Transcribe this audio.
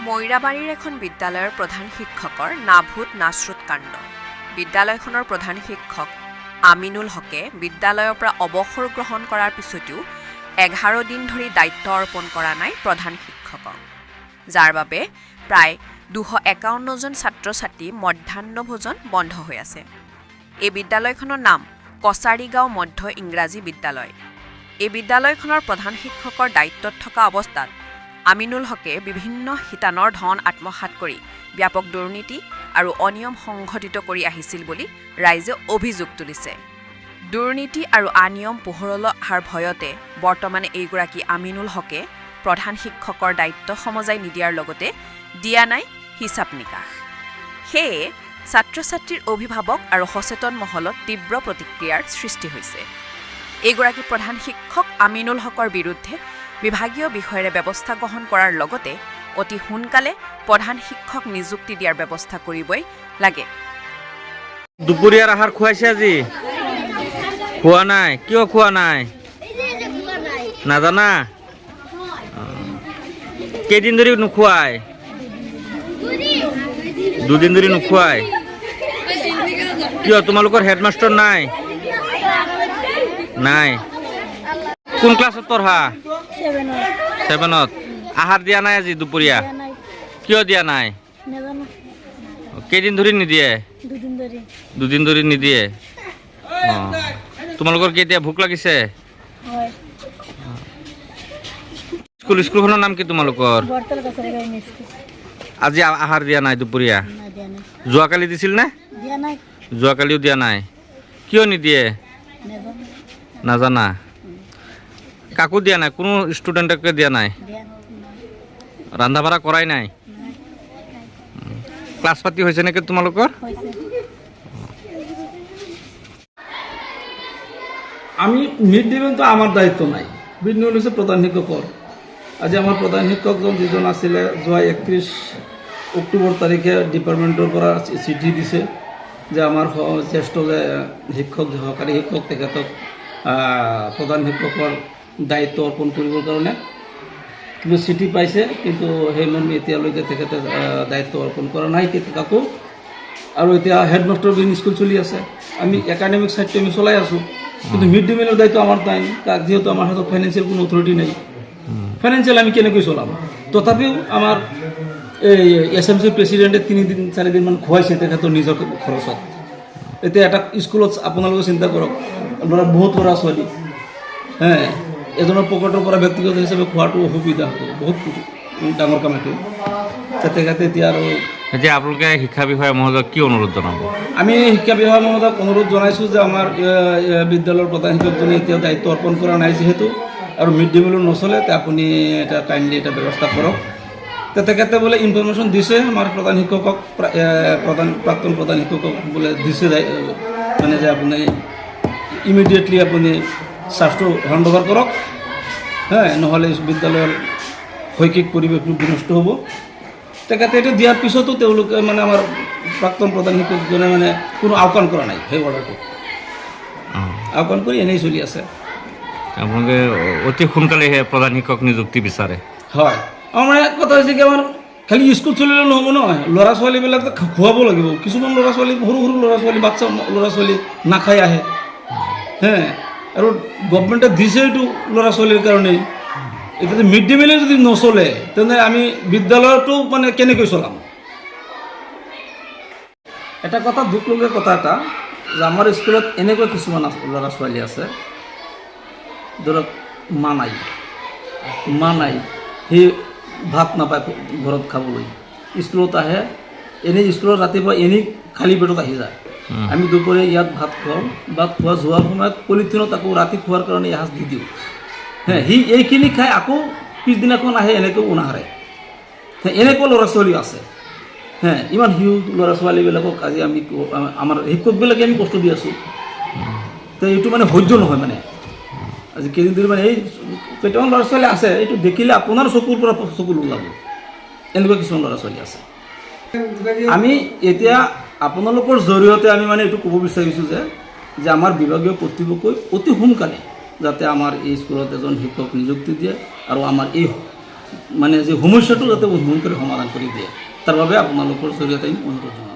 মৈৰাবাৰীৰ এখন বিদ্যালয়ৰ প্ৰধান শিক্ষকৰ নাভূত নাছৰুট কাণ্ড। বিদ্যালয়খনৰ প্ৰধান শিক্ষক আমিনুল হকে বিদ্যালয়ৰ পৰা অৱসৰ গ্ৰহণ কৰাৰ পিছতো 11 দিন ধৰি দায়িত্ব অৰ্পণ কৰা নাই প্ৰধান শিক্ষকক, যাৰ বাবে প্ৰায় 251 জন ছাত্ৰ ছাত্ৰী মধ্যাহ্নভোজন বন্ধ হৈ আছে। এই বিদ্যালয়খনৰ নাম কছাৰীগাঁও মধ্য ইংৰাজী বিদ্যালয়। এই বিদ্যালয়খনৰ প্ৰধান শিক্ষকৰ দায়িত্বত থকা অৱস্থাত আমিনুল হকে বিভিন্ন শিতানৰ ধন আত্মসাৎ কৰি ব্যাপক দুৰ্নীতি আৰু অনিয়ম সংঘটিত কৰি আহিছিল বুলি ৰাইজে অভিযোগ তুলিছে। দুৰ্নীতি আৰু অনিয়ম পোহৰলৈ অহাৰ ভয়তে বৰ্তমানে এইগৰাকী আমিনুল হকে প্ৰধান শিক্ষকৰ দায়িত্ব সমজাই নিদিয়াৰ লগতে দিয়া নাই হিচাপ নিকাশ। সেয়ে ছাত্ৰ ছাত্ৰীৰ অভিভাৱক আৰু সচেতন মহলত তীব্ৰ প্ৰতিক্ৰিয়াৰ সৃষ্টি হৈছে। এইগৰাকী প্ৰধান শিক্ষক আমিনুল হকৰ বিৰুদ্ধে বিভাগীয় বিষয়েৰে ব্যৱস্থা গ্ৰহণ কৰাৰ লগতে অতি সোনকালে প্ৰধান শিক্ষক নিযুক্তি দিয়াৰ ব্যৱস্থা কৰিবই লাগে। দুপৰীয়াৰ আহাৰ খুৱাইছে আজি? খোৱা নাই। কিয় খোৱা নাই নাজানা? কেইদিন ধৰি নোখোৱাই? 2 দিন ধৰি নোখোৱাই। কিয় তোমালোকৰ হেডমাষ্টাৰ নাই? নাই। কোন ক্লাছত পঢ়া? 7ত। আহাৰ দিয়া নাই আজি দুপৰীয়া? কিয় দিয়া নাই? কেইদিন ধৰি নিদিয়ে? 2 দিন ধৰি নিদিয়ে। তোমালোকৰ কেতিয়া ভোক লাগিছে? স্কুলখনৰ নাম কি তোমালোকৰ? আজি আহাৰ দিয়া নাই দুপৰীয়া? যোৱাকালি দিছিল নে? যোৱাকালিও দিয়া নাই। কিয় নিদিয়ে নাজানা? কাকো দিয়া নাই? কোনো ষ্টুডেণ্টকে দিয়া নাই? ৰন্ধা বঢ়া কৰাই নাই? ক্লাছ পাতি হৈছে নেকি তোমালোকৰ? আমি মিড ডে মিলটো আমাৰ দায়িত্ব নাই, মিড ডে মিল হৈছে প্ৰধান শিক্ষকৰ। আজি আমাৰ প্ৰধান শিক্ষকজন যিজন আছিলে যোৱা 31 অক্টোবৰ তাৰিখে ডিপাৰ্টমেণ্টৰ পৰা চিঠি দিছে যে আমাৰ জ্যেষ্ঠ যে শিক্ষক সহকাৰী শিক্ষক তেখেতক প্ৰধান শিক্ষকৰ দায়িত্ব অৰ্পণ কৰিবৰ কাৰণে কিন্তু চিঠি পাইছে, কিন্তু সেই মৰ্মে এতিয়ালৈকে তেখেতে দায়িত্ব অৰ্পণ কৰা নাই কাকো। আৰু এতিয়া হেডমাষ্টাৰ বিন স্কুল চলি আছে, আমি একাডেমিক ছাইডটো আমি চলাই আছোঁ, কিন্তু মিড ডে মিলৰ দায়িত্ব আমাৰ নাই, যিহেতু আমাৰ হাতত ফাইনেন্সিয়েল কোনো অথৰিটি নাই। ফাইনেন্সিয়েল আমি কেনেকৈ চলাম? তথাপিও আমাৰ এই SMC প্ৰেচিডেণ্টে 3-4 দিনমান খুৱাইছে তেখেতৰ নিজৰ খৰচত। এতিয়া এটা স্কুলত আপোনালোকে চিন্তা কৰক, বহুত ল'ৰা ছোৱালী, এজনৰ পকেটৰ পৰা ব্যক্তিগত হিচাপে খোৱাটো অসুবিধা হ'ব, বহুত ডাঙৰ কাম এইটো। তেখেতে এতিয়া আৰু এতিয়া আপোনালোকে শিক্ষা বিষয়া মহোদয়ক কি অনুৰোধ জনাব? আমি শিক্ষা বিষয়া মহোদয়ক অনুৰোধ জনাইছোঁ যে আমাৰ বিদ্যালয়ৰ প্ৰধান শিক্ষকজনে এতিয়াও দায়িত্ব অৰ্পণ কৰা নাই যিহেতু, আৰু মিড ডে মিলো নচলে, তে আপুনি এটা কাইণ্ডলি এটা ব্যৱস্থা কৰক। তেখেতে বোলে ইনফৰমেশ্যন দিছে আমাৰ প্ৰধান শিক্ষকক, প্ৰাক্তন প্ৰধান শিক্ষকক বোলে দিছে মানে যে আপুনি ইমিডিয়েটলি আপুনি চাৰ্জটো হেণ্ড অভাৰ কৰক, নহ'লে বিদ্যালয়ৰ শৈক্ষিক পৰিৱেশটো বিনষ্ট হ'ব। তেখেতে এইটো দিয়াৰ পিছতো তেওঁলোকে মানে আমাৰ প্ৰাক্তন প্ৰধান শিক্ষকজনে মানে কোনো আওকাণ কৰা নাই, সেই অৰ্ডাৰটো আওকাণ কৰি এনেই চলি আছে। আপোনালোকে অতি সোনকালে প্ৰধান শিক্ষক নিযুক্তি বিচাৰে? হয়, আমাৰ মানে কথা হৈছে কি, আমাৰ খালি স্কুল চলিলে নহ'ব নহয়, ল'ৰা ছোৱালীবিলাক খুৱাব লাগিব। কিছুমান ল'ৰা ছোৱালী সৰু সৰু ল'ৰা ছোৱালী, বাচ্চা ল'ৰা ছোৱালী নাখাই আহে, আৰু গভৰ্ণমেণ্টে দিছে এইটো ল'ৰা ছোৱালীৰ কাৰণেই। এতিয়া মিড ডে মিলে যদি নচলে তেন্তে আমি বিদ্যালয়টো মানে কেনেকৈ চলাম? এটা কথা দুখ লগা কথা এটা যে আমাৰ স্কুলত এনেকুৱা কিছুমান ল'ৰা ছোৱালী আছে, ধৰক মা নাই, সি ভাত নাপায় ঘৰত খাবলৈ, স্কুলত আহে, এনেই স্কুলত ৰাতিপুৱা এনেই খালী পেটত আহি যায়। আমি দুপৰীয়া ইয়াত ভাত খুৱাওঁ, ভাত খোৱা যোৱাৰ সময়ত পলিথিনত আকৌ ৰাতি খোৱাৰ কাৰণে এসাঁজ দি দিওঁ। সি এইখিনি খাই আকৌ পিছদিনাখন আহে এনেকৈ উনাহাৰে। এনেকুৱা ল'ৰা ছোৱালী আছে। ইমান শিশু ল'ৰা ছোৱালীবিলাকক আজি আমি আমাৰ শিক্ষকবিলাকে আমি কষ্ট দি আছোঁ, তো এইটো মানে সহ্য নহয়। মানে আজি কেইদিন ধৰি মানে এই কেইটামান ল'ৰা ছোৱালী আছে, এইটো দেখিলে আপোনাৰ চকুৰ পৰা চকু ওলাব, এনেকুৱা কিছুমান ল'ৰা ছোৱালী আছে। আমি এতিয়া আপোনালোকৰ জৰিয়তে আমি মানে এইটো ক'ব বিচাৰিছোঁ যে আমাৰ বিভাগীয় কৰ্তৃপক্ষই অতি সোনকালে যাতে আমাৰ এই স্কুলত এজন শিক্ষক নিযুক্তি দিয়ে আৰু আমাৰ এই মানে যে সমস্যাটো যাতে সোনকালে সমাধান কৰি দিয়ে তাৰ বাবে আপোনালোকৰ জৰিয়তে আমি অনুৰোধ জনাইছোঁ।